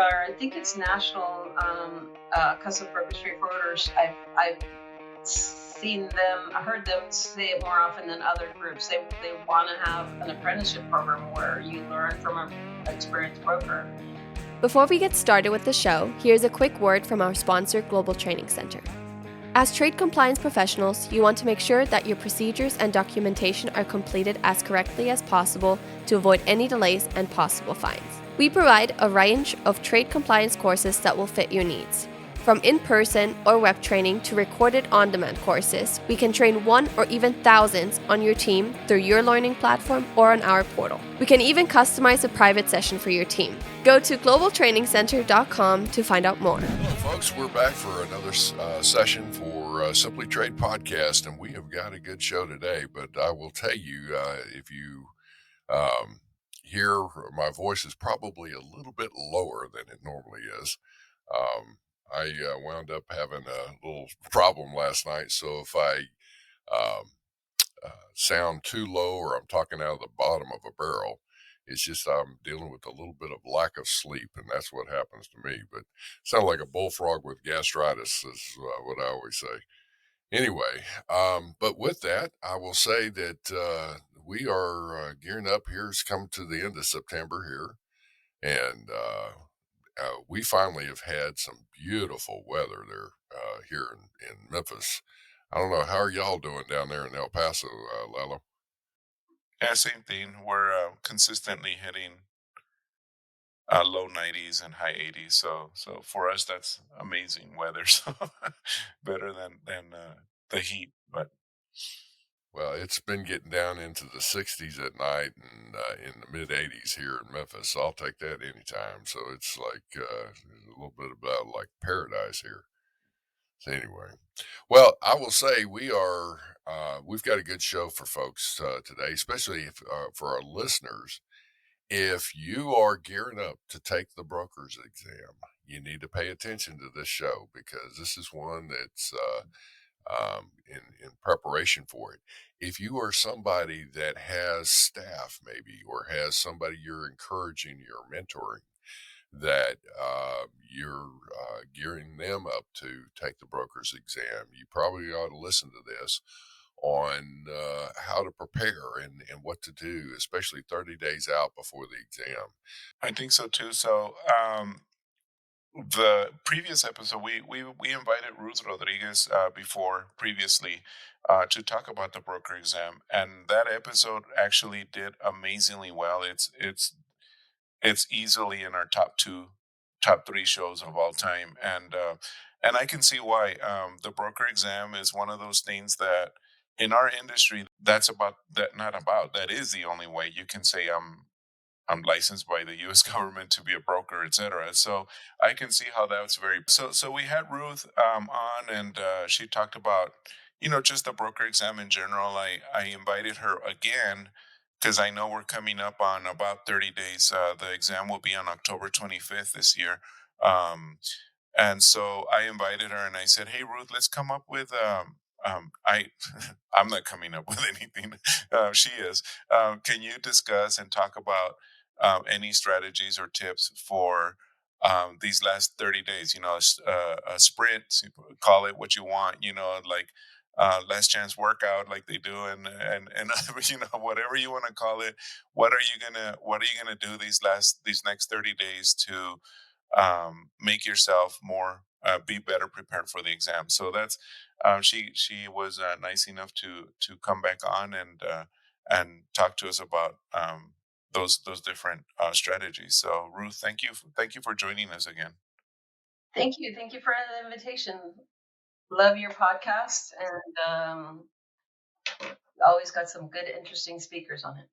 I think it's National Custom Brokerage Trade Forwarders. I've seen them, I heard them say it more often than other groups. They want to have an apprenticeship program where you learn from an experienced broker. Before we get started with the show, here's a quick word from our sponsor, Global Training Center. As trade compliance professionals, you want to make sure that your procedures and documentation are completed as correctly as possible to avoid any delays and possible fines. We provide a range of trade compliance courses that will fit your needs. From in-person or web training to recorded on-demand courses, we can train one or even thousands on your team through your learning platform or on our portal. We can even customize a private session for your team. Go to globaltrainingcenter.com to find out more. Hello, folks. We're back for another session for Simply Trade Podcast, and we have got a good show today. But I will tell you, if you hear my voice is probably a little bit lower than it normally is. I wound up having a little problem last night, so if I sound too low or I'm talking out of the bottom of a barrel, it's just I'm dealing with a little bit of lack of sleep, and that's what happens to me. But sound like a bullfrog with gastritis is what I always say. Anyway, but with that, I will say that we are gearing up. Here's come to the end of September here, and we finally have had some beautiful weather there here in Memphis. I don't know, how are y'all doing down there in El Paso, Lalo? Yeah, same thing. We're consistently hitting low 90s and high 80s. So for us, that's amazing weather. So better than the heat. But well, it's been getting down into the 60s at night and in the mid 80s here in Memphis. So I'll take that anytime. So it's like a little bit about like paradise here. So anyway, well, I will say we've got a good show for folks today, especially if, for our listeners. If you are gearing up to take the broker's exam, you need to pay attention to this show because this is one that's in preparation for it. If you are somebody that has staff maybe or has somebody you're encouraging, you're mentoring, that you're gearing them up to take the broker's exam, you probably ought to listen to this on how to prepare and what to do, especially 30 days out before the exam. I think so too. So the previous episode, we invited Ruth Rodriguez previously to talk about the broker exam, and that episode actually did amazingly well. It's easily in our top three shows of all time, and I can see why. The broker exam is one of those things that in our industry, that is the only way you can say I'm licensed by the U.S. government to be a broker, etc. So I can see how that's very. So we had Ruth on, and she talked about just the broker exam in general. I invited her again because I know we're coming up on about 30 days. The exam will be on October 25th this year. And so I invited her and I said, hey, Ruth, let's come up with, I'm not coming up with anything. She is. Can you discuss and talk about any strategies or tips for these last 30 days? A sprint, call it what you want, like last chance workout like they do and whatever you want to call it. What are you gonna do these next 30 days to make yourself more be better prepared for the exam? So that's she was nice enough to come back on and talk to us about those different strategies. So Ruth, thank you for joining us again. Thank you for the invitation. Love your podcast, and always got some good, interesting speakers on it.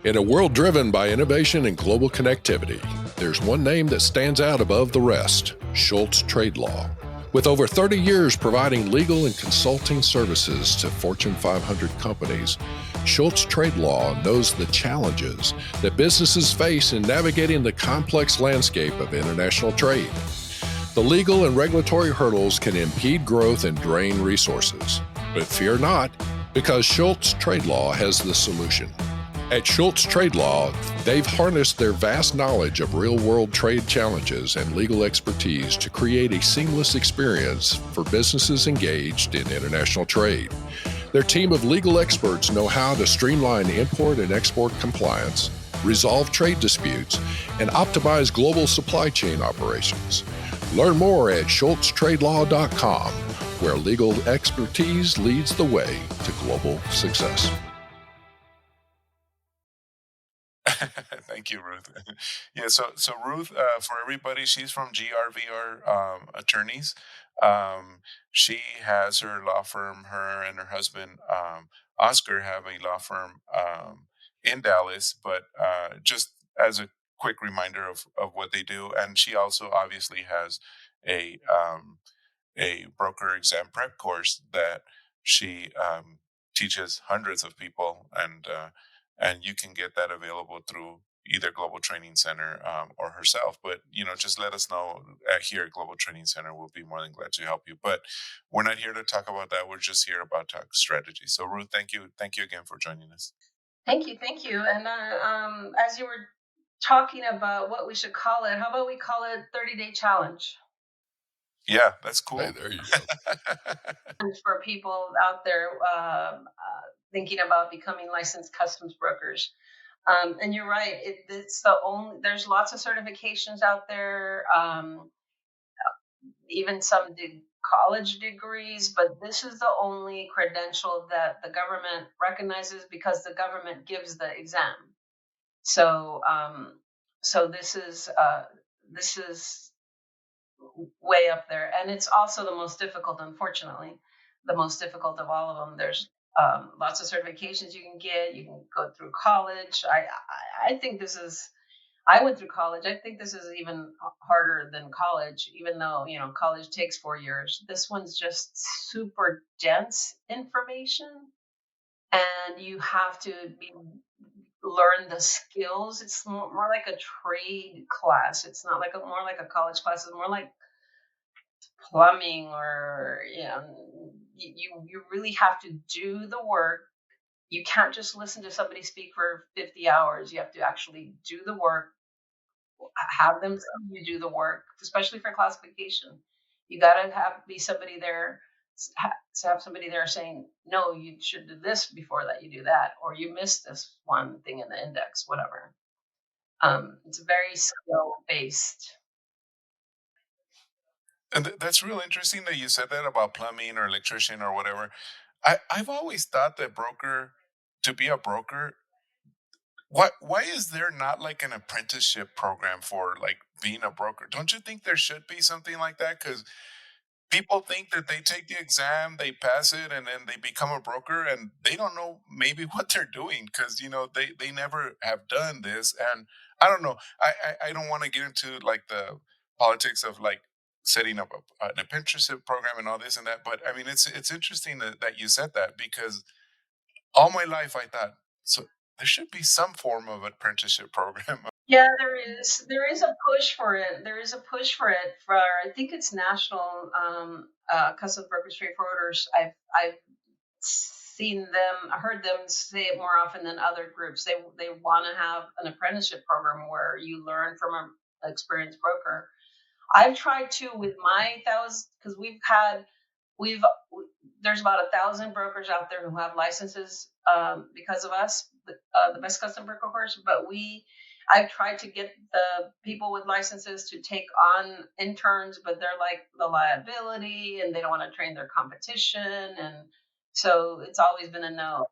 In a world driven by innovation and global connectivity, there's one name that stands out above the rest: Schultz Trade Law. With over 30 years providing legal and consulting services to Fortune 500 companies, Schultz Trade Law knows the challenges that businesses face in navigating the complex landscape of international trade. The legal and regulatory hurdles can impede growth and drain resources. But fear not, because Schultz Trade Law has the solution. At Schultz Trade Law, they've harnessed their vast knowledge of real-world trade challenges and legal expertise to create a seamless experience for businesses engaged in international trade. Their team of legal experts know how to streamline import and export compliance, resolve trade disputes, and optimize global supply chain operations. Learn more at schultztradelaw.com, where legal expertise leads the way to global success. Thank you, Ruth. Yeah, so Ruth, for everybody, she's from GRVR Attorneys. Um, she has her law firm. Her and her husband Oscar have a law firm in Dallas. But just as a quick reminder of what they do, and she also obviously has a um, a broker exam prep course that she teaches hundreds of people, and you can get that available through either Global Training Center or herself. But just let us know here at Global Training Center. We'll be more than glad to help you. But we're not here to talk about that. We're just here about talk strategy. So Ruth, thank you again for joining us. Thank you, And as you were talking about what we should call it, how about we call it 30-day challenge? Yeah, that's cool. Hey, there you go. For people out there thinking about becoming licensed customs brokers. And you're right. It's there's lots of certifications out there, even some college degrees, but this is the only credential that the government recognizes because the government gives the exam. So, this is way up there, and it's also the most difficult. Unfortunately, the most difficult of all of them. There's lots of certifications you can get. You can go through college. I think this is. I went through college. I think this is even harder than college, even though college takes 4 years. This one's just super dense information, and you have to learn the skills. It's more like a trade class. It's not like more like a college class. It's more like plumbing, or you really have to do the work. You can't just listen to somebody speak for 50 hours. You have to actually do the work, have them you do the work, especially for classification. You got to be somebody there, have somebody there saying, no, you should do this before that you do that, or you missed this one thing in the index, whatever. It's very skill based. And that's real interesting that you said that about plumbing or electrician or whatever. I've always thought that to be a broker, why is there not like an apprenticeship program for like being a broker? Don't you think there should be something like that? Because people think that they take the exam, they pass it, and then they become a broker, and they don't know maybe what they're doing because they never have done this. And I don't know. I don't want to get into like the politics of like setting up an apprenticeship program and all this and that. But I mean, it's interesting that you said that, because all my life I thought, so there should be some form of apprenticeship program. Yeah, there is a push for it. There is a push for it for, I think it's National Customs Brokers Trade Forwarders. I've heard them say it more often than other groups. They want to have an apprenticeship program where you learn from an experienced broker. I've tried to with my thousands, because there's about 1,000 brokers out there who have licenses because of us, the Best Custom Broker course. But I've tried to get the people with licenses to take on interns, but they're like the liability, and they don't want to train their competition, and so it's always been a no.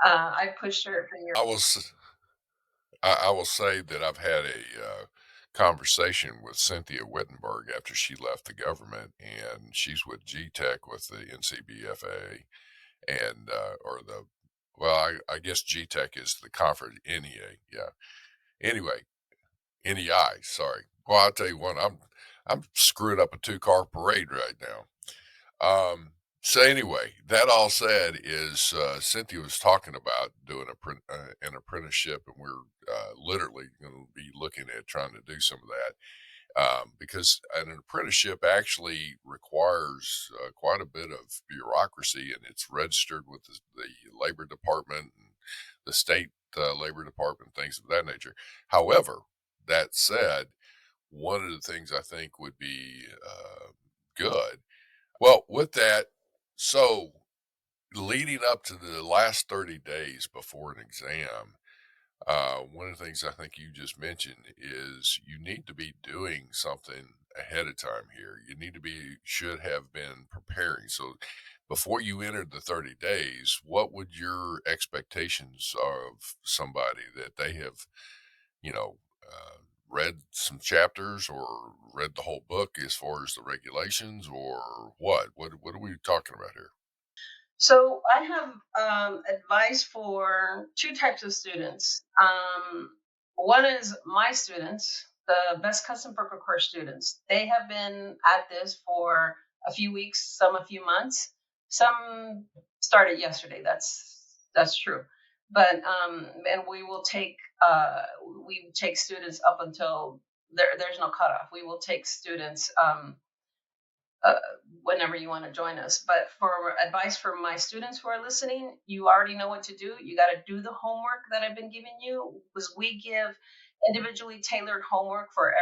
I pushed her for years. I will say that I've had a conversation with Cynthia Wittenberg after she left the government, and she's with GTEC with the NCBFA, and I guess GTEC is the conference, NEA, yeah. Anyway, NEI, sorry. Well, I'll tell you what, I'm screwing up a 2-car parade right now. So anyway, that all said is Cynthia was talking about doing an apprenticeship, and we're literally going to be looking at trying to do some of that because an apprenticeship actually requires quite a bit of bureaucracy, and it's registered with the Labor Department and the state Labor Department, things of that nature. However, that said, one of the things I think would be good. Well, with that, so leading up to the last 30 days before an exam, one of the things I think you just mentioned is you need to be doing something ahead of time here. You need to be, should have been preparing. So before you entered the 30 days, what would your expectations of somebody that they have, you know, read some chapters or read the whole book as far as the regulations or what? What are we talking about here? So I have advice for two types of students. One is my students, the best custom broker course students. They have been at this for a few weeks, some a few months. Some started yesterday. That's true. But and we take students up until there's no cutoff. We will take students uh, whenever you want to join us. But for advice for my students who are listening, you already know what to do. You got to do the homework that I've been giving you, because we give individually tailored homework for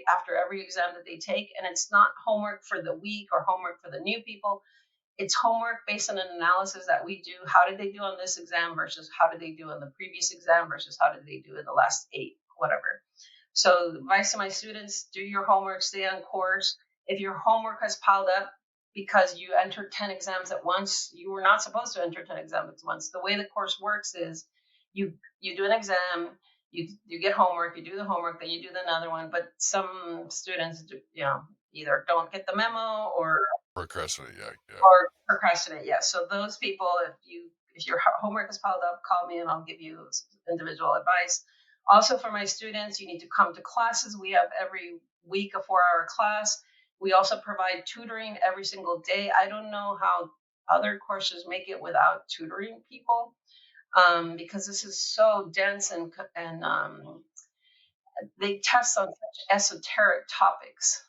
after every exam that they take, and it's not homework for the week or homework for the new people. It's homework based on an analysis that we do. How did they do on this exam versus how did they do on the previous exam versus how did they do in the last 8, whatever. So advice to my students: do your homework, stay on course. If your homework has piled up because you entered 10 exams at once, you were not supposed to enter 10 exams at once. The way the course works is you do an exam, you get homework, you do the homework, then you do another one. But some students do, either don't get the memo Procrastinate, yeah, yeah. or procrastinate. Yes. So those people, if your homework is piled up, call me and I'll give you individual advice. Also, for my students, you need to come to classes. We have every week a 4-hour class. We also provide tutoring every single day. I don't know how other courses make it without tutoring people, because this is so dense and they test on such esoteric topics.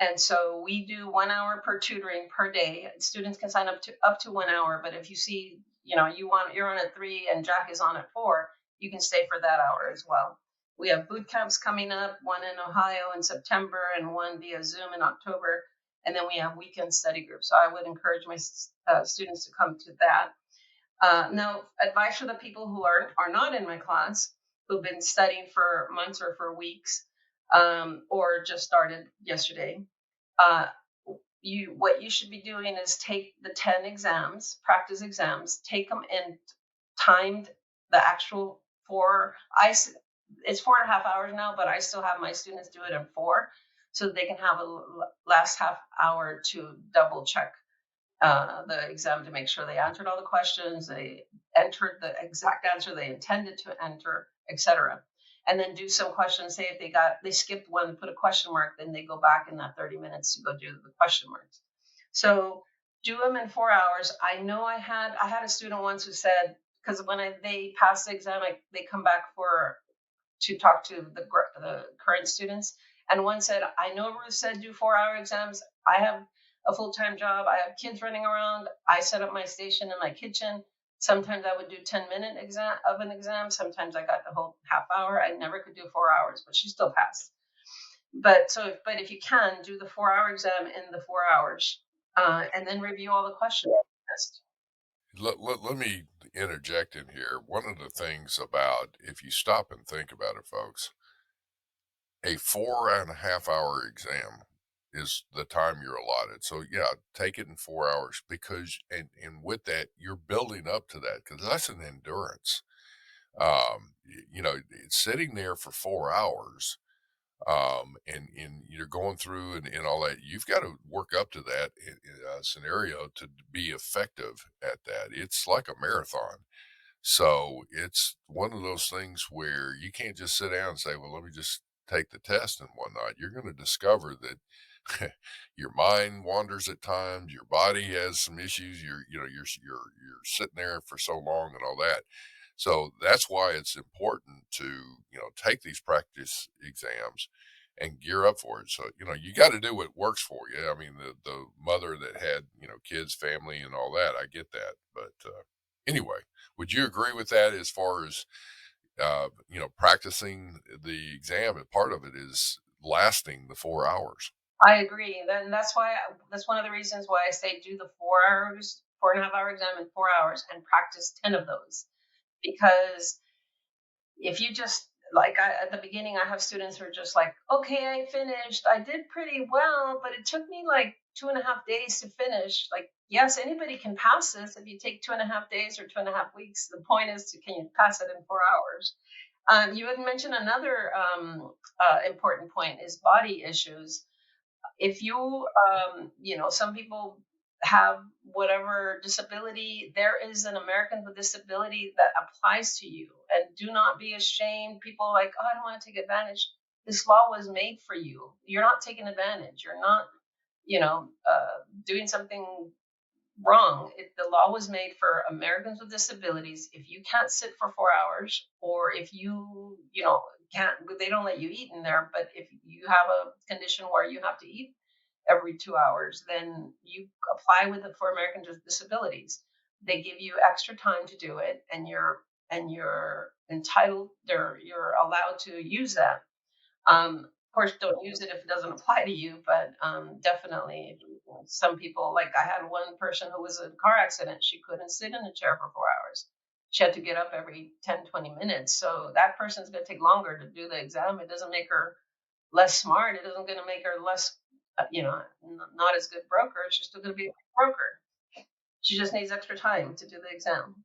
And so we do 1 hour per tutoring per day. Students can sign up to 1 hour, but if you see, you're on at 3 and Jack is on at 4, you can stay for that hour as well. We have boot camps coming up, one in Ohio in September and one via Zoom in October. And then we have weekend study groups. So I would encourage my students to come to that. Now, advice for the people who are not in my class, who've been studying for months or for weeks, or just started yesterday. Uh, what you should be doing is take the 10 exams, practice exams, take them and timed the actual it's 4.5 hours now, but I still have my students do it in 4, so they can have a last half hour to double check the exam to make sure they answered all the questions, they entered the exact answer they intended to enter, etc. And then do some questions. Say if they skipped one, put a question mark, then they go back in that 30 minutes to go do the question marks. So do them in 4 hours. I know I had a student once who said, because when they pass the exam, they come back to talk to the current students. And one said, I know Ruth said do 4-hour exams. I have a full-time job. I have kids running around. I set up my station in my kitchen. Sometimes I would do 10-minute exam. Sometimes I got the whole half hour. I never could do 4 hours, but she still passed. But if you can, do the 4-hour exam in the 4 hours, and then review all the questions. Let me interject in here. One of the things about, if you stop and think about it, folks, a 4.5 hour exam is the time you're allotted. So yeah, take it in 4 hours because, and with that, you're building up to that because that's an endurance. It's sitting there for 4 hours, and you're going through and all that. You've got to work up to that in a scenario to be effective at that. It's like a marathon. So it's one of those things where you can't just sit down and say, well, let me just take the test and whatnot. You're going to discover that your mind wanders at times, your body has some issues. You're sitting there for so long and all that. So that's why it's important to, take these practice exams and gear up for it. So, you got to do what works for you. I mean, the mother that had, kids, family and all that, I get that. But, Anyway, would you agree with that as far as practicing the exam? And part of it is lasting the 4 hours. I agree. Then that's one of the reasons why I say do the 4 hours, 4.5 hour exam in 4 hours and practice 10 of those. Because if you just like at the beginning, I have students who are just like, okay, I finished. I did pretty well, but it took me like 2.5 days to finish. Like, yes, anybody can pass this if you take 2.5 days or 2.5 weeks. The point is to can you pass it in 4 hours? You had mentioned another important point is body issues. If you some people have whatever disability, there is an American with Disability that applies to you, and do not be ashamed. People are like, oh, I don't want to take advantage. This law was made for you. You're not taking advantage. You're not doing something wrong. The law was made for Americans with disabilities. If you can't sit for 4 hours, or if can't, they don't let you eat in there. But if you have a condition where you have to eat every 2 hours, then you apply with it for Americans with disabilities. They give you extra time to do it, and you're entitled, or you're allowed to use that. Of course, don't use it if it doesn't apply to you, but definitely, some people, like I had one person who was in a car accident. She couldn't sit in a chair for 4 hours. She had to get up every 10, 20 minutes. So that person's going to take longer to do the exam. It doesn't make her less smart. It isn't going to make her less, not as good broker. She's still going to be a broker. She just needs extra time to do the exam.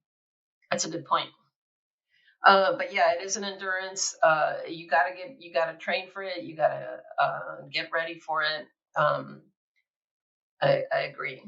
That's a good point. But yeah, it is an endurance. You gotta train for it. You gotta get ready for it. Um, I agree.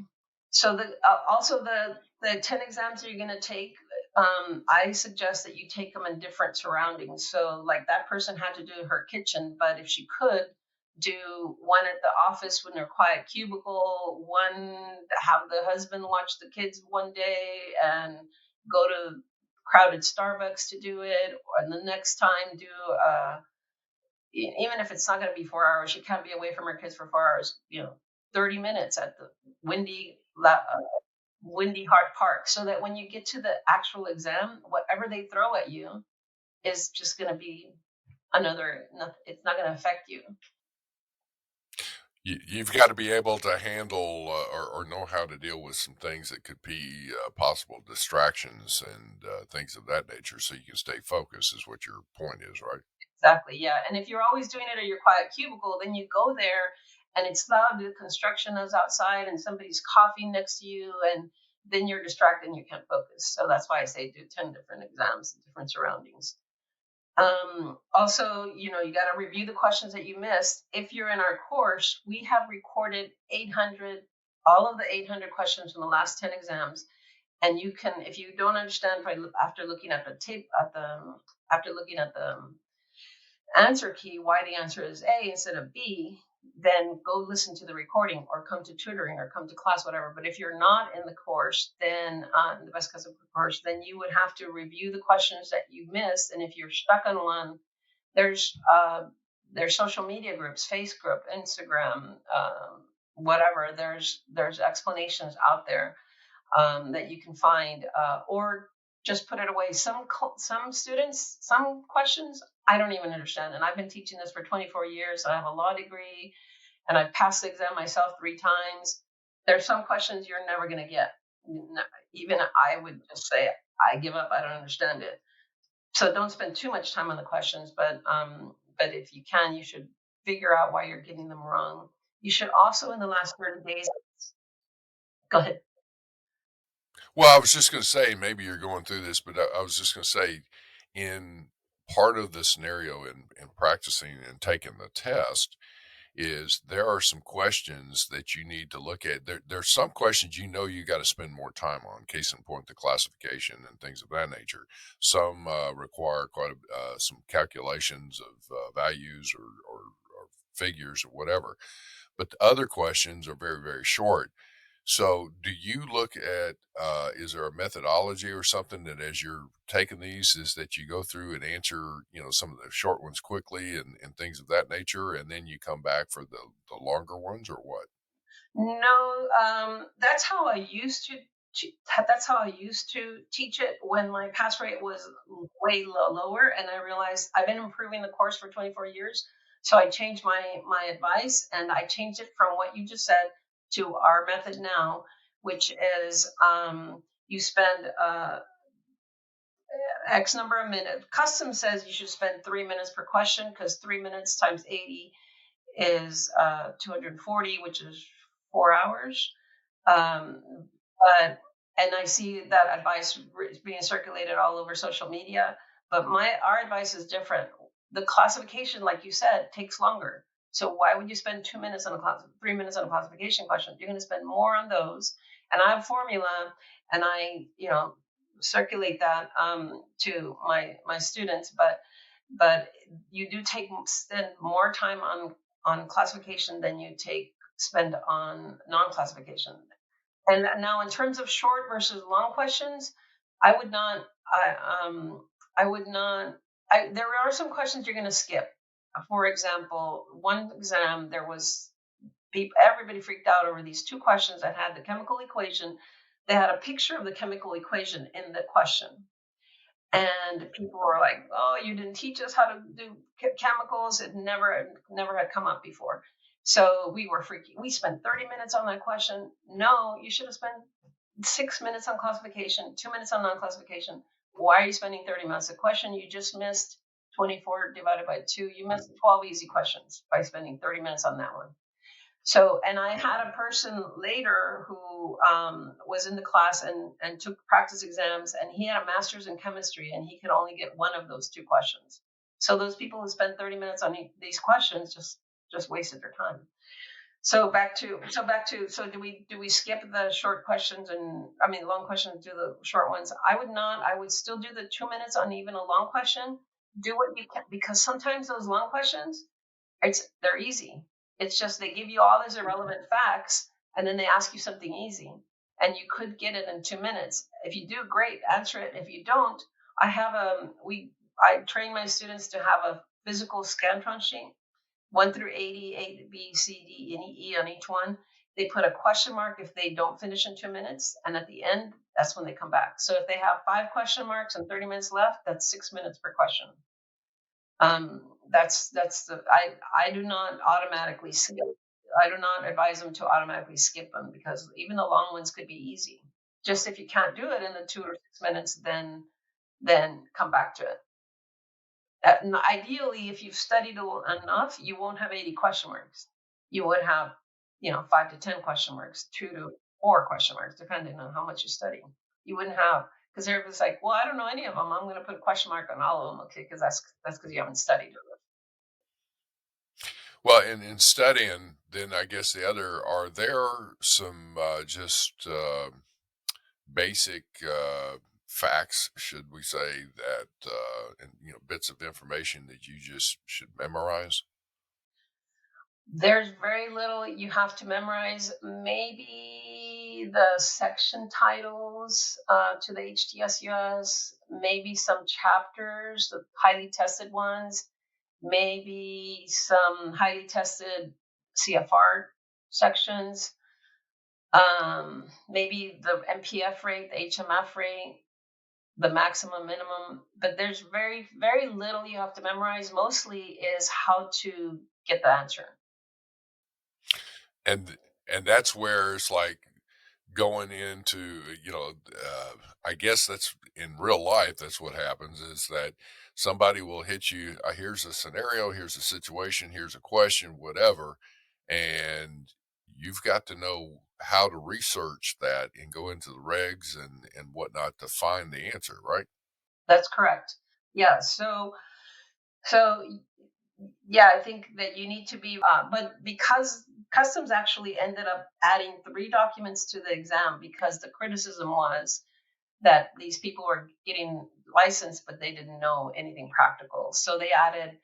So also the 10 exams that you're gonna take, I suggest that you take them in different surroundings. So like that person had to do her kitchen, but if she could do one at the office in her quiet cubicle, one have the husband watch the kids one day and go to crowded Starbucks to do it, and the next time do even if it's not going to be 4 hours, she can't be away from her kids for 4 hours. 30 minutes at the Windy Heart Park, so that when you get to the actual exam, whatever they throw at you is just going to be it's not going to affect you. You've got to be able to handle or know how to deal with some things that could be possible distractions and things of that nature, so you can stay focused. Is what your point is, right? Exactly, yeah. And if you're always doing it at your quiet cubicle, then you go there and it's loud, the construction is outside and somebody's coughing next to you, and then you're distracted and you can't focus. So that's why I say do 10 different exams in different surroundings. Also, you got to review the questions that you missed. If you're in our course, we have recorded all of the 800 questions from the last 10 exams. And you can, if you don't understand after looking at the tape, after looking at the answer key, why the answer is A instead of B, then go listen to the recording or come to tutoring or come to class, whatever. But if you're not in the course, then the best cousin course, then you would have to review the questions that you missed. And if you're stuck on one, there's social media groups, Facebook, Instagram, whatever. There's explanations out there that you can find, or just put it away. Some students, some questions I don't even understand, and I've been teaching this for 24 years. I have a law degree, and I've passed the exam myself 3 times. There's some questions you're never going to get. Even I would just say, I give up. I don't understand it. So don't spend too much time on the questions, but if you can, you should figure out why you're getting them wrong. You should also, in the last 30 days, go ahead. Well, I was just going to say, maybe you're going through this, but I was just going to say, in part of the scenario in practicing and taking the test, is there are some questions that you need to look at. There's some questions you got to spend more time on. Case in point, the classification and things of that nature. Some require some calculations of values or figures or whatever. But the other questions are very, very short. So, do you look at, is there a methodology or something that as you're taking these is that you go through and answer, some of the short ones quickly and things of that nature, and then you come back for the longer ones or what? No, that's how I used to. that's how I used to teach it when my pass rate was way lower. And I realized I've been improving the course for 24 years. So I changed my advice, and I changed it from what you just said to our method now, which is you spend X number of minutes. Custom says you should spend 3 minutes per question, because 3 minutes times 80 is 240, which is 4 hours. Um, but and I see that advice being circulated all over social media. But our advice is different. The classification, like you said, takes longer. So why would you spend 2 minutes on 3 minutes on a classification question? You're going to spend more on those. And I have a formula, and I circulate that to my students. But you do spend more time on classification than you spend on non-classification. And now, in terms of short versus long questions, I would not. I would not. There are some questions you're going to skip. For example, one exam there was everybody freaked out over these two questions that had the chemical equation. They had a picture of the chemical equation in the question. And people were like, "Oh, you didn't teach us how to do chemicals." It never had come up before. So we were freaking. We spent 30 minutes on that question. No, you should have spent 6 minutes on classification, 2 minutes on non-classification. Why are you spending 30 minutes? A question you just missed 24 divided by 2. You missed 12 easy questions by spending 30 minutes on that one. So, and I had a person later who was in the class and took practice exams, and he had a master's in chemistry, and he could only get one of those two questions. So those people who spent 30 minutes on these questions just wasted their time. So do we skip the short questions long questions, do the short ones? I would not. I would still do the 2 minutes on even a long question. Do what you can, because sometimes those long questions, they're easy. It's just they give you all these irrelevant facts, and then they ask you something easy, and you could get it in 2 minutes. If you do, great, answer it. If you don't, I train my students to have a physical Scantron sheet, 1 through 80, A, B, C, D, and E on each one. They put a question mark if they don't finish in 2 minutes, and at the end, that's when they come back. So if they have 5 question marks and 30 minutes left, that's 6 minutes per question. I do not automatically skip. I do not advise them to automatically skip them, because even the long ones could be easy. Just if you can't do it in the 2 or 6 minutes, then come back to it. And ideally, if you've studied enough, you won't have 80 question marks. You would have, 5 to 10 question marks, 2 to 4 question marks, depending on how much you study. You wouldn't have, because everybody's like, well, I don't know any of them. I'm going to put a question mark on all of them. Okay, because that's because you haven't studied. Well, in studying, then I guess are there some just basic facts, should we say, that and bits of information that you just should memorize? There's very little you have to memorize. Maybe the section titles to the HTSUS, maybe some chapters, the highly tested ones, maybe some highly tested CFR sections, maybe the MPF rate, the HMF rate, the maximum, minimum. But there's very, very little you have to memorize. Mostly is how to get the answer. And that's where it's like going into I guess that's in real life, that's what happens, is that somebody will hit you, here's a scenario, here's a situation, here's a question, whatever, and you've got to know how to research that and go into the regs and whatnot to find the answer, right? That's correct. Yeah. So yeah, I think that you need to be, but because customs actually ended up adding 3 documents to the exam, because the criticism was that these people were getting licensed, but they didn't know anything practical. So they added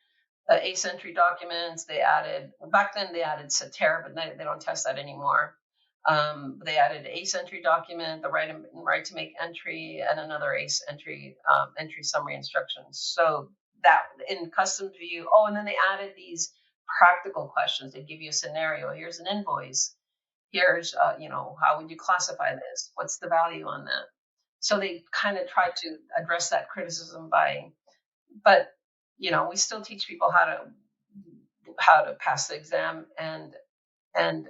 the ACE entry documents. Back then they added SATER, but they don't test that anymore. They added ACE entry document, the right to make entry, and another ACE entry summary instructions. So that in customs view. Oh, and then they added these practical questions. They give you a scenario. Here's an invoice. here's, how would you classify this? What's the value on that? So they kind of try to address that criticism but we still teach people how to pass the exam, and then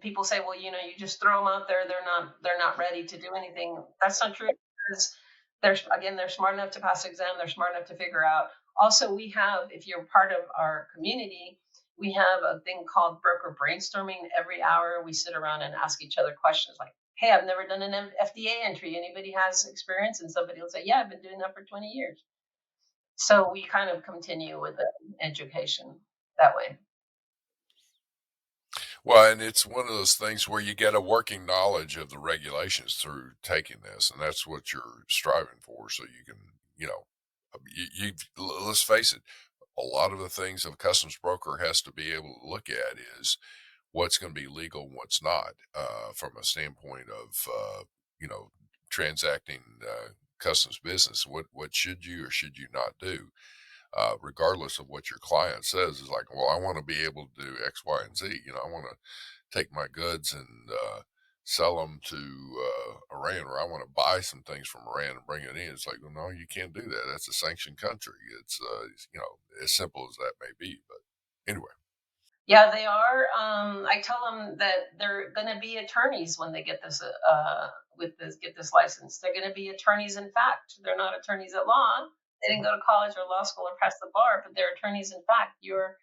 people say, well, you just throw them out there. They're not ready to do anything. That's not true, because they're smart enough to pass the exam. They're smart enough to figure out. Also, we have, if you're part of our community, we have a thing called broker brainstorming. Every hour we sit around and ask each other questions like, hey, I've never done an FDA entry. Anybody has experience? And somebody will say, yeah, I've been doing that for 20 years. So we kind of continue with the education that way. Well, and it's one of those things where you get a working knowledge of the regulations through taking this, and that's what you're striving for. So you can, let's face it, a lot of the things a customs broker has to be able to look at is what's going to be legal and what's not, from a standpoint of, transacting customs business. What should you or should you not do? Regardless of what your client says, is like, well, I want to be able to do X, Y, and Z. I want to take my goods and sell them to Iran, or I want to buy some things from Iran and bring it in. It's like, well, no, you can't do that. That's a sanctioned country. It's, as simple as that may be. But anyway. Yeah, they are. I tell them that they're going to be attorneys when they get this get this license. They're going to be attorneys in fact. They're not attorneys at law. They didn't go to college or law school or pass the bar, but they're attorneys in fact. You're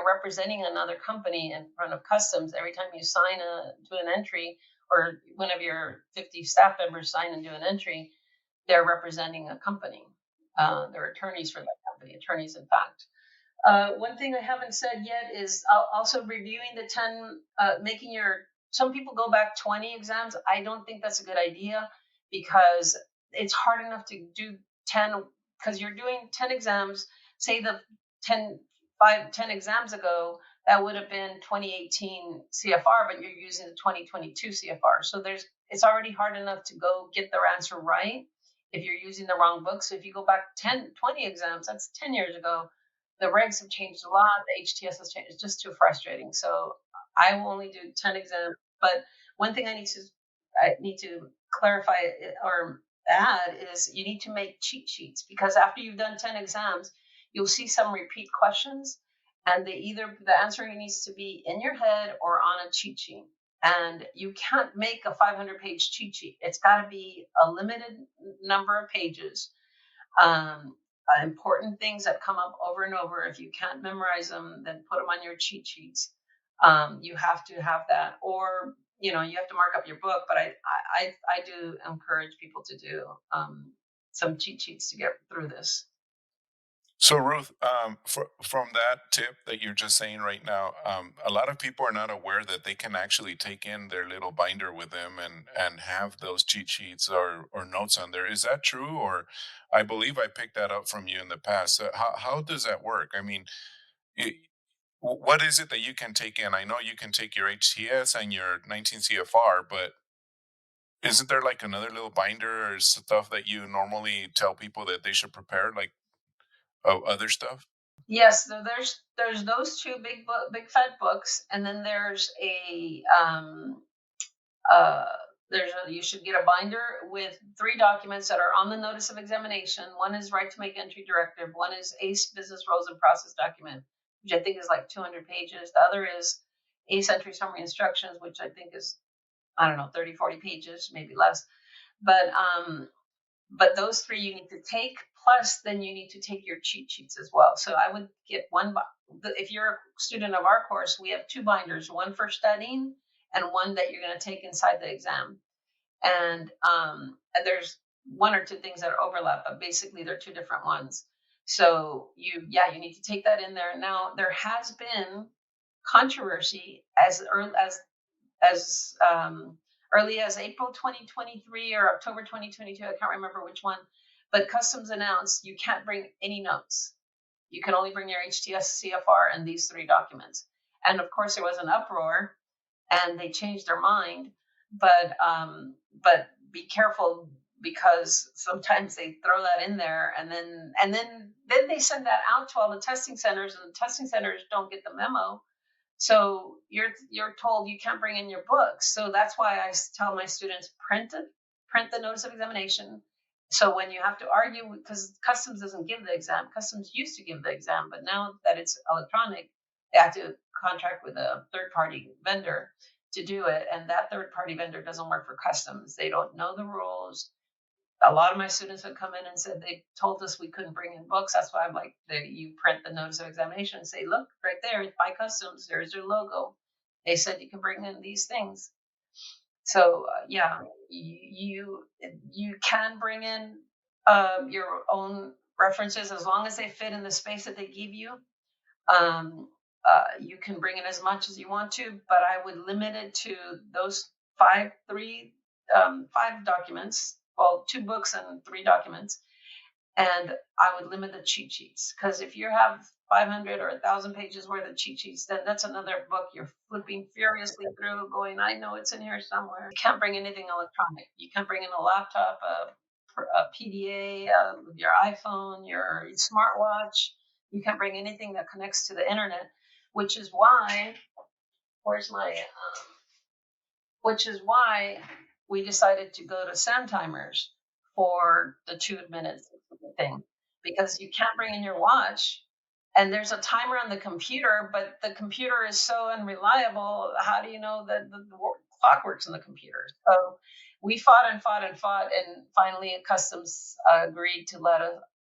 representing another company in front of customs every time you do an entry, or one of your 50 staff members sign and do an entry. They're representing a company. They're attorneys for that company, attorneys in fact. One thing I haven't said yet is also reviewing the 10, some people go back 20 exams. I don't think that's a good idea, because it's hard enough to do 10, because you're doing 10 exams. Say the 10 exams ago, that would have been 2018 CFR, but you're using the 2022 CFR. So it's already hard enough to go get their answer right if you're using the wrong book. So if you go back 20 exams, that's 10 years ago. The regs have changed a lot. The HTS has changed. It's just too frustrating. So I will only do 10 exams. But one thing I need to clarify or add is you need to make cheat sheets, because after you've done 10 exams, you'll see some repeat questions, and the answering needs to be in your head or on a cheat sheet. And you can't make a 500-page cheat sheet. It's got to be a limited number of pages. Important things that come up over and over. If you can't memorize them, then put them on your cheat sheets. You have to have that, or you have to mark up your book. But I do encourage people to do some cheat sheets to get through this. So Ruth, from that tip that you're just saying right now, a lot of people are not aware that they can actually take in their little binder with them and have those cheat sheets or notes on there. Is that true? Or I believe I picked that up from you in the past. How does that work? I mean, it, what is it that you can take in? I know you can take your HTS and your 19 CFR, but isn't there like another little binder or stuff that you normally tell people that they should prepare, like other stuff? Yes, so there's those two big fat books, and then there's uh, you should get a binder with 3 documents that are on the notice of examination. One is right to make entry directive. One is ACE business roles and process document, which I think is like 200 pages. The other is ACE entry summary instructions, which I think is, I don't know, 30, 40 pages, maybe less. But those 3 you need to take, plus then you need to take your cheat sheets as well. So I would get one. If you're a student of our course, we have 2 binders, one for studying and one that you're going to take inside the exam. And there's 1 or 2 things that overlap, but basically they're 2 different ones. So you need to take that in there. Now, there has been controversy as early as April 2023 or October 2022. I can't remember which one, but Customs announced you can't bring any notes. You can only bring your HTS, CFR, and these 3 documents. And of course, there was an uproar, and they changed their mind. But be careful, because sometimes they throw that in there, and then they send that out to all the testing centers, and the testing centers don't get the memo. So you're told you can't bring in your books. So that's why I tell my students print the notice of examination. So when you have to argue, because customs doesn't give the exam, customs used to give the exam, but now that it's electronic, they have to contract with a third party vendor to do it, and that third party vendor doesn't work for customs. They don't know the rules. A lot of my students would come in and said they told us we couldn't bring in books. That's why I'm like, you print the notice of examination and say, look, right there, it's by customs. There's your logo. They said you can bring in these things. So yeah, you can bring in your own references as long as they fit in the space that they give you. You can bring in as much as you want to, but I would limit it to those five documents. Well, 2 books and 3 documents. And I would limit the cheat sheets, because if you have 500 or 1,000 pages worth of cheat sheets, then that's another book you're flipping furiously through, going, I know it's in here somewhere. You can't bring anything electronic. You can't bring in a laptop, a PDA, your iPhone, your smartwatch. You can't bring anything that connects to the internet, which is why, which is why we decided to go to sand timers for the 2 minutes thing, because you can't bring in your watch and there's a timer on the computer, but the computer is so unreliable. How do you know that the clock works on the computer? So we fought and fought and fought, and finally customs agreed to let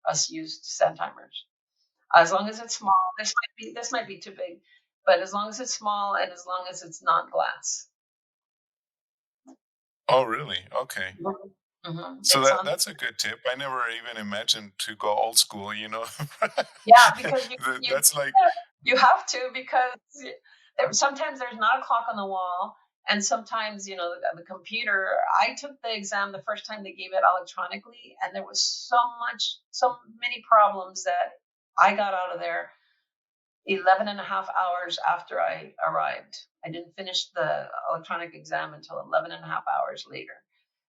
us use sand timers. As long as it's small, this might be too big, but as long as it's small and as long as it's not glass. Oh, really? Okay. So It's on. that's a good tip. I never even imagined to go old school, you know. Yeah, because That's like, you have to, because sometimes there's not a clock on the wall, and sometimes the computer. I took the exam the first time they gave it electronically, and there was so many problems that I got out of there 11 and a half hours after I arrived. I didn't finish the electronic exam until 11 and a half hours later.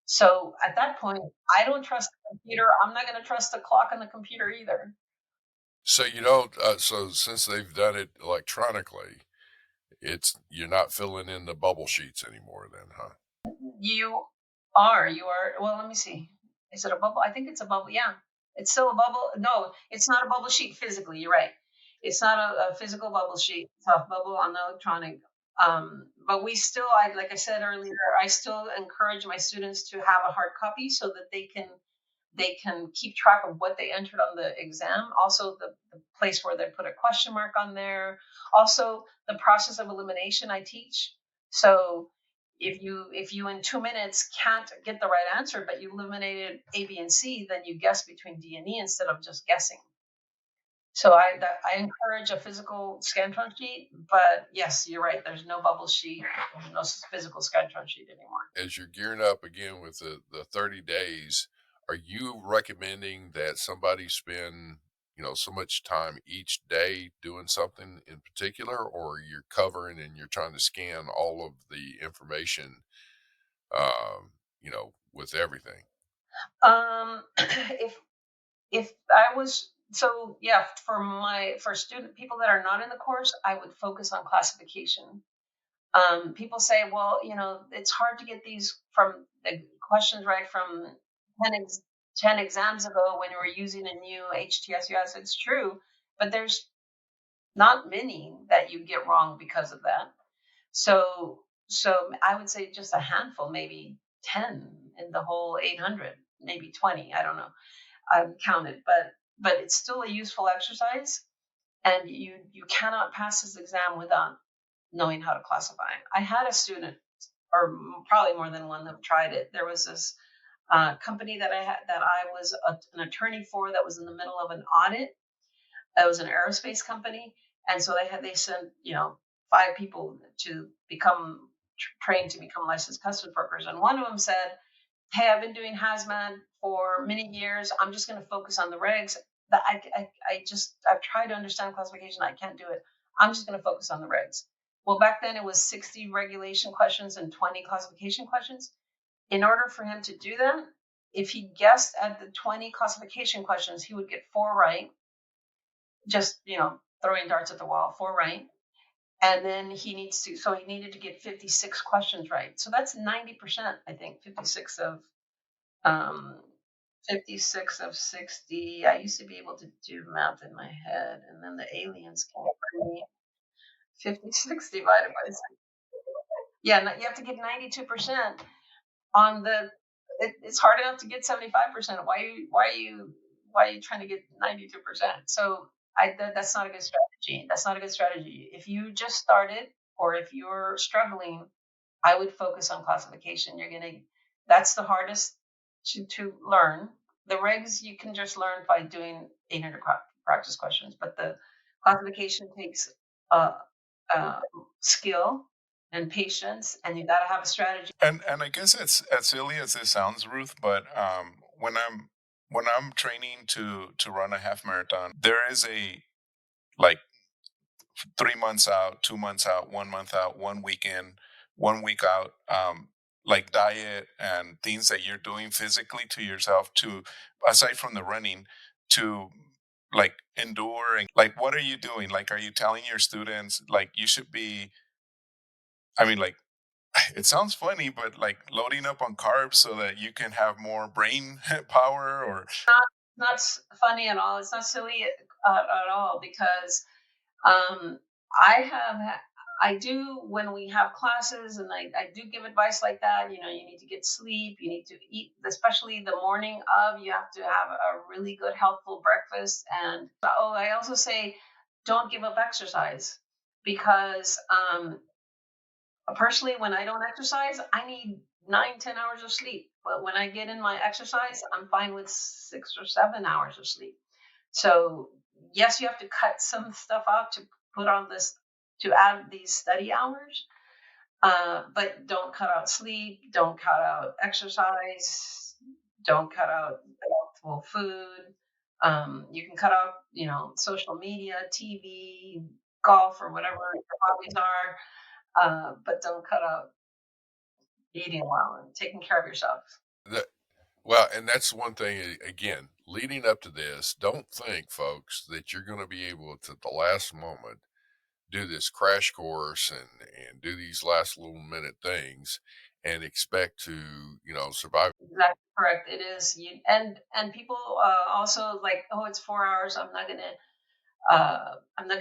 So at that point, I don't trust the computer. I'm not going to trust the clock on the computer either. So so since they've done it electronically, you're not filling in the bubble sheets anymore then, huh? You are. Well, let me see. Is it a bubble? I think it's a bubble. Yeah, it's still a bubble. No, it's not a bubble sheet physically. You're right. It's not a physical bubble sheet. It's a bubble on the electronic. But like I said earlier, I still encourage my students to have a hard copy so that they can keep track of what they entered on the exam. Also, the place where they put a question mark on there. Also, the process of elimination I teach. So if you in 2 minutes can't get the right answer, but you eliminated A, B, and C, then you guess between D and E instead of just guessing. So I encourage a physical Scantron sheet, but yes, you're right. There's no bubble sheet, no physical Scantron sheet anymore. As you're gearing up again with the 30 days, are you recommending that somebody spend, so much time each day doing something in particular, or you're covering and you're trying to scan all of the information, with everything? If if I was so yeah, for student people that are not in the course, I would focus on classification. People say, well, it's hard to get these from the questions right from 10 exams ago when we were using a new HTS. Yes, it's true, but there's not many that you get wrong because of that. So I would say just a handful, maybe 10 in the whole 800, maybe 20. I don't know. I haven't counted, but it's still a useful exercise, and you cannot pass this exam without knowing how to classify. I had a student, or probably more than one, that tried it. There was this company that I was an attorney for that was in the middle of an audit. It was an aerospace company, and so they sent 5 people to become trained to become licensed customs brokers, and one of them said, hey, I've been doing hazmat for many years. I'm just going to focus on the regs. That I've tried to understand classification. I can't do it. I'm just going to focus on the regs. Well, back then it was 60 regulation questions and 20 classification questions. In order for him to do that, if he guessed at the 20 classification questions, he would get 4 right. Just, throwing darts at the wall, 4 right. And then he needed to get 56 questions right. So that's 90%, I think, um, 56 of 60. I used to be able to do math in my head, and then the aliens came for me. 56 divided by 6. Yeah, you have to get 92% on it's hard enough to get 75%. Why are you trying to get 92%? So that's not a good strategy. That's not a good strategy. If you just started or if you're struggling, I would focus on classification. That's the hardest to learn. The regs you can just learn by doing 800 practice questions, but the classification takes uh, uh, skill and patience, and you got to have a strategy. And I guess it's as silly as this sounds, Ruth, but when I'm training to run a half marathon, there is a like 3 months out, 2 months out, 1 month out, 1 week in, 1 week out, like diet and things that you're doing physically to yourself to, aside from the running, to like endure. And like, what are you doing? Like, are you telling your students like you should be, I mean, like, it sounds funny, but like loading up on carbs so that you can have more brain power or Not funny at all. It's not silly at all because um, I have I do when we have classes, and I do give advice like that. You need to get sleep. You need to eat, especially the morning of. You have to have a really good, healthful breakfast. And I also say, don't give up exercise because personally, when I don't exercise, I need 9, 10 hours of sleep. But when I get in my exercise, I'm fine with 6 or 7 hours of sleep. So yes, you have to cut some stuff out to put on this to add these study hours. But don't cut out sleep. Don't cut out exercise. Don't cut out healthful food. You can cut out, social media, TV, golf, or whatever your hobbies are. But don't cut out eating well and taking care of yourself. That, well, and that's one thing, again, leading up to this, don't think, folks, that you're going to be able to, at the last moment, do this crash course and do these last little minute things and expect to, survive. Exactly correct. It is. And people also like, oh, it's 4 hours. I'm not gonna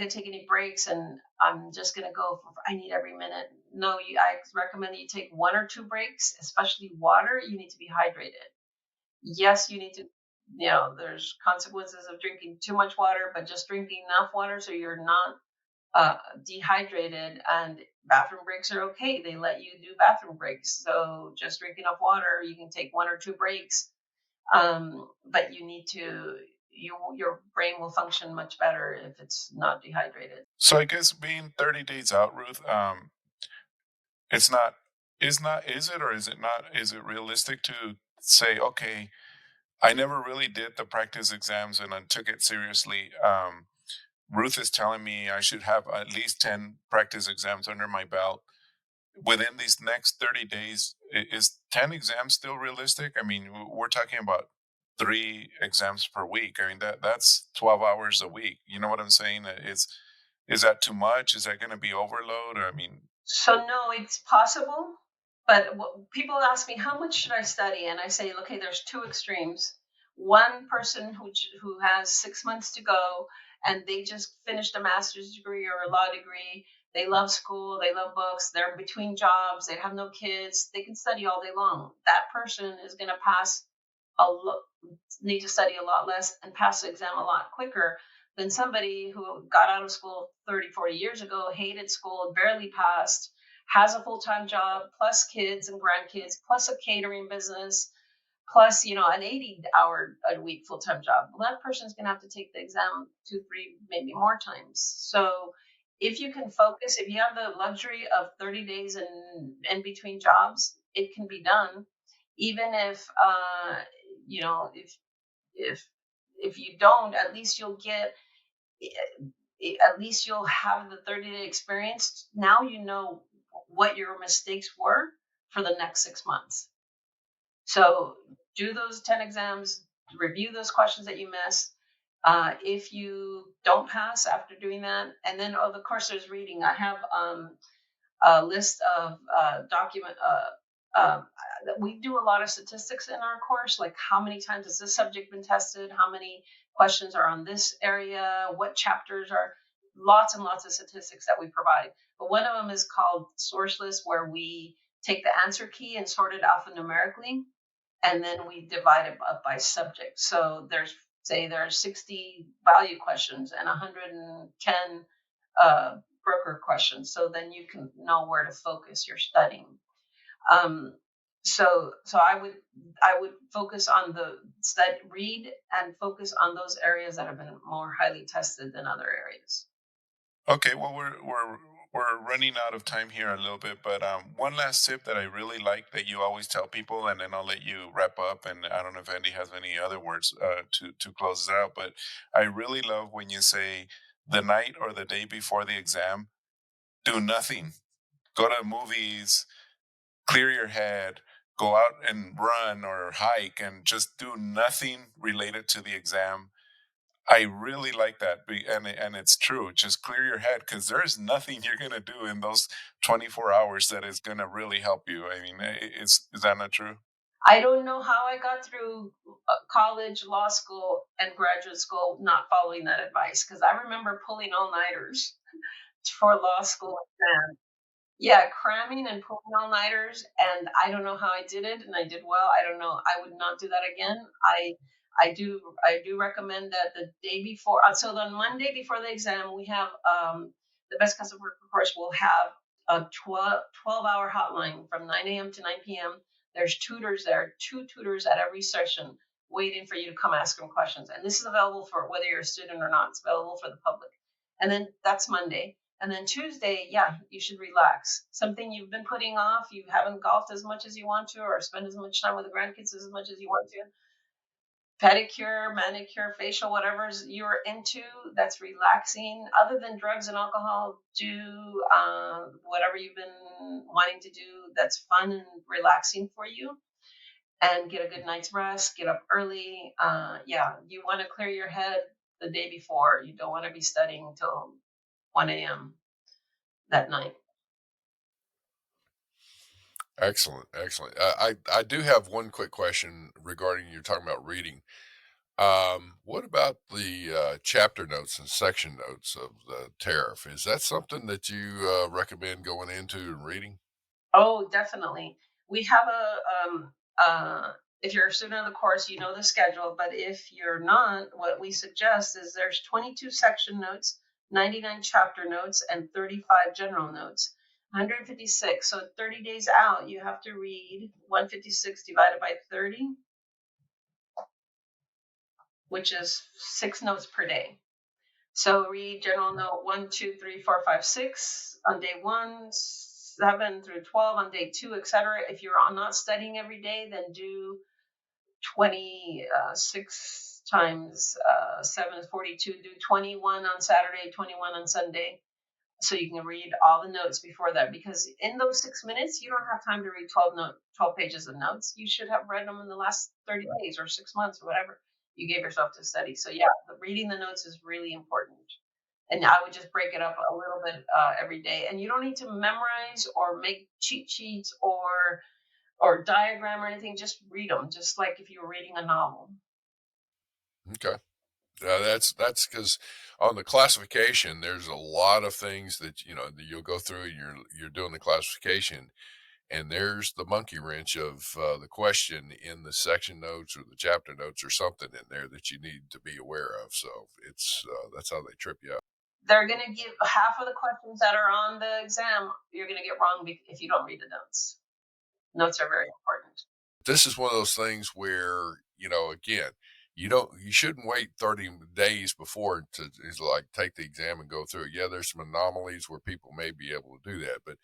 take any breaks, and I'm just gonna go. I need every minute. No, I recommend that you take 1 or 2 breaks, especially water. You need to be hydrated. Yes, you need to. There's consequences of drinking too much water, but just drinking enough water so you're not dehydrated. And bathroom breaks are okay. They let you do bathroom breaks. So just drink enough water. You can take 1 or 2 breaks, but you need to. Your brain will function much better if it's not dehydrated. so. I guess being 30 days out, Ruth, it's not is it or is it not? Is it realistic to say, okay, I never really did the practice exams and I took it seriously. Ruth is telling me I should have at least 10 practice exams under my belt within these next 30 days. Is 10 exams still realistic? I mean, we're talking about 3 exams per week. I mean, that's 12 hours a week. You know what I'm saying? Is that too much? Is that going to be overload? I mean, So no, it's possible, but people ask me how much should I study, and I say, okay, there's two extremes. One person who has 6 months to go, and they just finished a master's degree or a law degree. They love school, they love books, they're between jobs, they have no kids, they can study all day long. That person is going to need to study a lot less and pass the exam a lot quicker than somebody who got out of school 30, 40 years ago, hated school, barely passed, has a full-time job, plus kids and grandkids, plus a catering business, plus, an 80-hour a week full-time job. Well, that person's going to have to take the exam 2, 3, maybe more times. So if you can focus, if you have the luxury of 30 days in between jobs, it can be done. Even if, if if you don't, at least you'll have the 30-day experience. Now you know what your mistakes were for the next 6 months. So do those 10 exams, review those questions that you missed, If you don't pass after doing that, and then of course there's reading. I have a list of document. We do a lot of statistics in our course, like how many times has this subject been tested, how many questions are on this area, what chapters are, lots and lots of statistics that we provide. But one of them is called source list, where we take the answer key and sort it alphanumerically, and then we divide it up by subject. So there are 60 value questions and 110 broker questions. So then you can know where to focus your studying. So I would focus on read and focus on those areas that have been more highly tested than other areas. Okay, well, we're running out of time here a little bit, but one last tip that I really like that you always tell people, and then I'll let you wrap up. And I don't know if Andy has any other words to close it out, but I really love when you say the night or the day before the exam, do nothing. Go to movies, clear your head, go out and run or hike, and just do nothing related to the exam. I really like that, and it's true. Just clear your head because there's nothing you're gonna do in those 24 hours that is gonna really help you. I mean, is that not true? I don't know how I got through college, law school, and graduate school not following that advice, because I remember pulling all nighters for law school exams. Yeah, cramming and pulling all-nighters, and I don't know how I did it, and I did well. I don't know. I would not do that again. I do recommend that the day before. So on Monday before the exam, we have the best custom work course will have a 12-hour hotline from 9 a.m. to 9 p.m. There's tutors there, two tutors at every session, waiting for you to come ask them questions. And this is available for whether you're a student or not. It's available for the public. And then that's Monday. And then Tuesday, yeah, you should relax. Something you've been putting off, you haven't golfed as much as you want to, or spend as much time with the grandkids as much as you want to. Pedicure, manicure, facial, whatever you're into that's relaxing. Other than drugs and alcohol, do whatever you've been wanting to do that's fun and relaxing for you. And get a good night's rest, get up early. Yeah, you want to clear your head the day before. You don't want to be studying until 1 a.m. that night. Excellent, excellent. I do have one quick question regarding you're talking about reading. What about the chapter notes and section notes of the tariff? Is that something that you recommend going into and reading? Oh, definitely. We have if you're a student of the course, you know the schedule, but if you're not, what we suggest is there's 22 section notes, 99 chapter notes, and 35 general notes. 156. So 30 days out, you have to read 156 divided by 30, which is 6 notes per day. So read general note 1, 2, 3, 4, 5, 6 on day 1, 7 through 12 on day 2, etc. If you're not studying every day, then do 26 times 7 is 42. Do 21 on Saturday, 21 on Sunday. So you can read all the notes before that, because in those 6 minutes, you don't have time to read 12 pages of notes. You should have read them in the last 30 days or 6 months or whatever you gave yourself to study. So yeah, reading the notes is really important. And I would just break it up a little bit every day. And you don't need to memorize or make cheat sheets or diagram or anything. Just read them, just like if you were reading a novel. Okay. That's because on the classification, there's a lot of things that that you'll go through. And you're doing the classification, and there's the monkey wrench of the question in the section notes or the chapter notes or something in there that you need to be aware of. So it's that's how they trip you up. They're going to give half of the questions that are on the exam, you're going to get wrong if you don't read the notes. Notes are very important. This is one of those things where again, you shouldn't wait 30 days before to is like take the exam and go through it. Yeah, there's some anomalies where people may be able to do that, but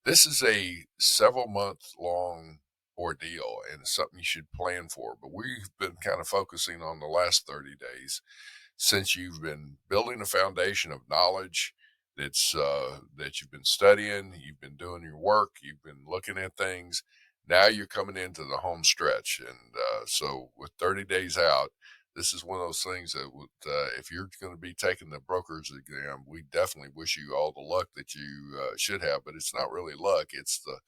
this is a several month long ordeal and it's something you should plan for. But we've been kind of focusing on the last 30 days since you've been building a foundation of knowledge that you've been studying, you've been doing your work, you've been looking at things. Now you're coming into the home stretch, and so with 30 days out, this is one of those things that would, if you're going to be taking the broker's exam, we definitely wish you all the luck that you should have. But it's not really luck; it's the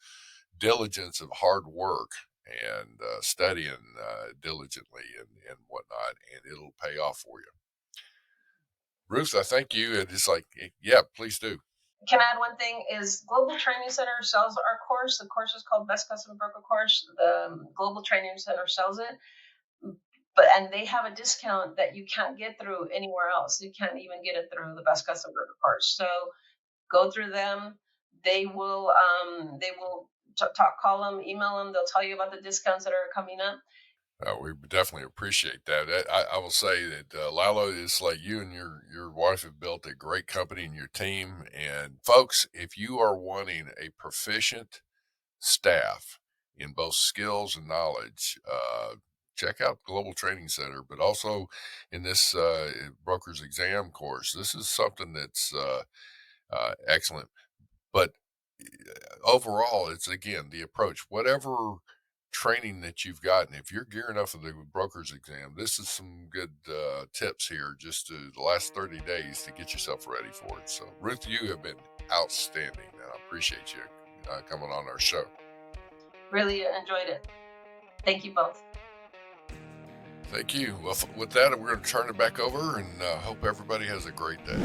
diligence of hard work and studying diligently and whatnot, and it'll pay off for you. Ruth, I thank you. It's like, yeah, please do. Can I add one thing? Is Global Training Center sells our course. The course is called Best Custom Broker Course. The Global Training Center sells it. And they have a discount that you can't get through anywhere else. You can't even get it through the Best Custom Broker Course. So go through them. They will call them, email them. They'll tell you about the discounts that are coming up. We definitely appreciate that. I will say that Lalo, is like you and your wife have built a great company and your team. And folks, if you are wanting a proficient staff in both skills and knowledge, check out Global Training Center. But also in this broker's exam course, this is something that's excellent. But overall, it's again the approach. Whatever training that you've gotten, if you're gearing up for the broker's exam, this is some good tips here just to the last 30 days to get yourself ready for it. So Ruth, you have been outstanding, and I appreciate you coming on our show. Really enjoyed it. Thank you both. Thank you. Well, with that, we're going to turn it back over and hope everybody has a great day.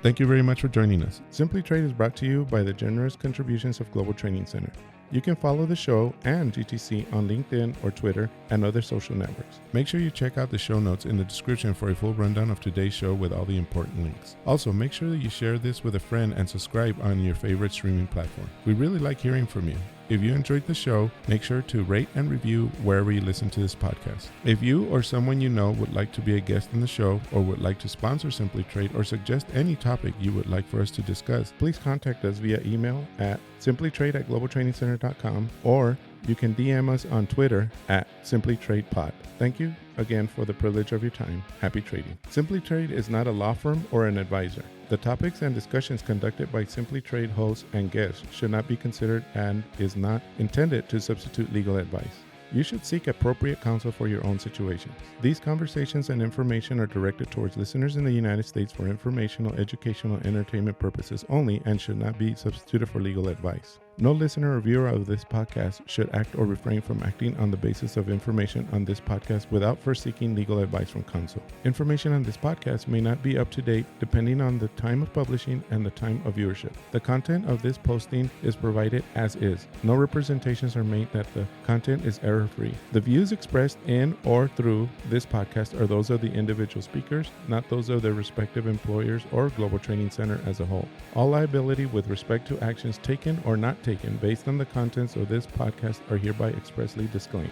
Thank you very much for joining us. Simply Trade is brought to you by the generous contributions of Global Training Center. You can follow the show and GTC on LinkedIn or Twitter and other social networks. Make sure you check out the show notes in the description for a full rundown of today's show with all the important links. Also, make sure that you share this with a friend and subscribe on your favorite streaming platform. We really like hearing from you. If you enjoyed the show, make sure to rate and review wherever you listen to this podcast. If you or someone you know would like to be a guest on the show or would like to sponsor Simply Trade or suggest any topic you would like for us to discuss, please contact us via email at simplytrade@globaltrainingcenter.com, or you can DM us on Twitter at simplytradepod. Thank you again for the privilege of your time. Happy trading. Simply Trade is not a law firm or an advisor. The topics and discussions conducted by Simply Trade hosts and guests should not be considered and is not intended to substitute legal advice. You should seek appropriate counsel for your own situations. These conversations and information are directed towards listeners in the United States for informational, educational, and entertainment purposes only and should not be substituted for legal advice. No listener or viewer of this podcast should act or refrain from acting on the basis of information on this podcast without first seeking legal advice from counsel. Information on this podcast may not be up to date depending on the time of publishing and the time of viewership. The content of this posting is provided as is. No representations are made that the content is error-free. The views expressed in or through this podcast are those of the individual speakers, not those of their respective employers or Global Training Center as a whole. All liability with respect to actions taken or not taken based on the contents of this podcast are hereby expressly disclaimed.